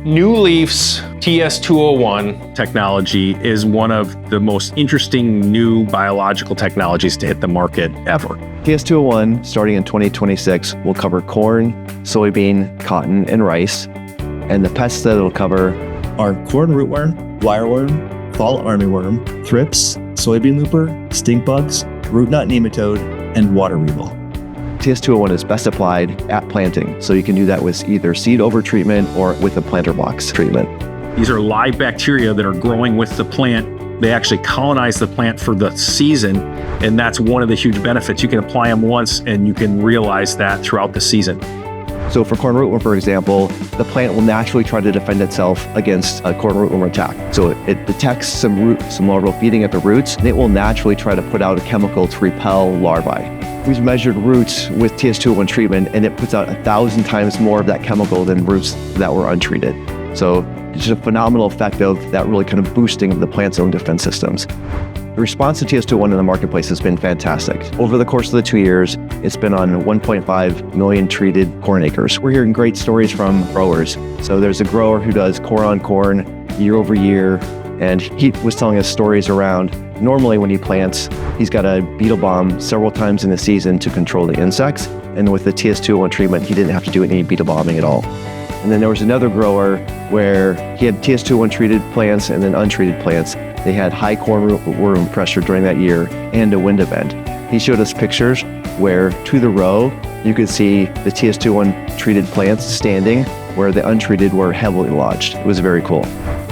NewLeaf's TS201 technology is one of the most interesting new biological technologies to hit the market ever. TS201, starting in 2026, will cover corn, soybean, cotton, and rice. And the pests that it'll cover are corn rootworm, wireworm, fall armyworm, thrips, soybean looper, stink bugs, root knot nematode, and water weevil. TS201 is best applied at planting, so you can do that with either seed over treatment or with a planter box treatment. These are live bacteria that are growing with the plant. They actually colonize the plant for the season, and that's one of the huge benefits. You can apply them once and you can realize that throughout the season. So for corn rootworm, for example, the plant will naturally try to defend itself against a corn rootworm attack. So it detects some larval feeding at the roots, and it will naturally try to put out a chemical to repel larvae. We've measured roots with TS201 treatment, and it puts out 1,000 times more of that chemical than roots that were untreated. So it's just a phenomenal effect of that really kind of boosting of the plant's own defense systems. The response to TS201 in the marketplace has been fantastic. Over the course of the 2 years, it's been on 1.5 million treated corn acres. We're hearing great stories from growers. So there's a grower who does corn on corn year over year, and he was telling us stories around normally when he plants, he's got a beetle bomb several times in the season to control the insects. And with the TS201 treatment, he didn't have to do any beetle bombing at all. And then there was another grower where he had TS201 treated plants and then untreated plants. They had high corn rootworm pressure during that year and a wind event. He showed us pictures where to the row, you could see the TS201 treated plants standing where the untreated were heavily lodged. It was very cool.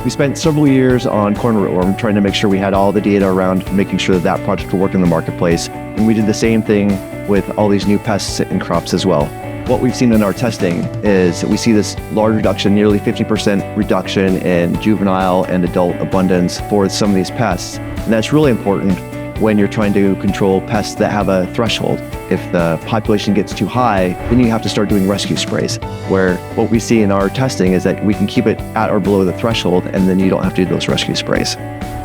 We spent several years on corn rootworm trying to make sure we had all the data around making sure that that project would work in the marketplace. And we did the same thing with all these new pests and crops as well. What we've seen in our testing is we see this large reduction, nearly 50% reduction in juvenile and adult abundance for some of these pests. And that's really important when you're trying to control pests that have a threshold. If the population gets too high, then you have to start doing rescue sprays, where what we see in our testing is that we can keep it at or below the threshold, and then you don't have to do those rescue sprays.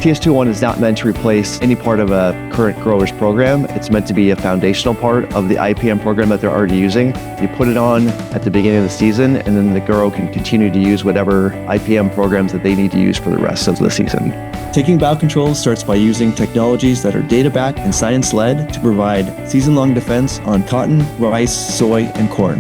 TS201 is not meant to replace any part of a current grower's program. It's meant to be a foundational part of the IPM program that they're already using. You put it on at the beginning of the season, and then the grower can continue to use whatever IPM programs that they need to use for the rest of the season. Taking biocontrol starts by using technologies that are data-backed and science-led to provide season-long defense on cotton, rice, soy, and corn.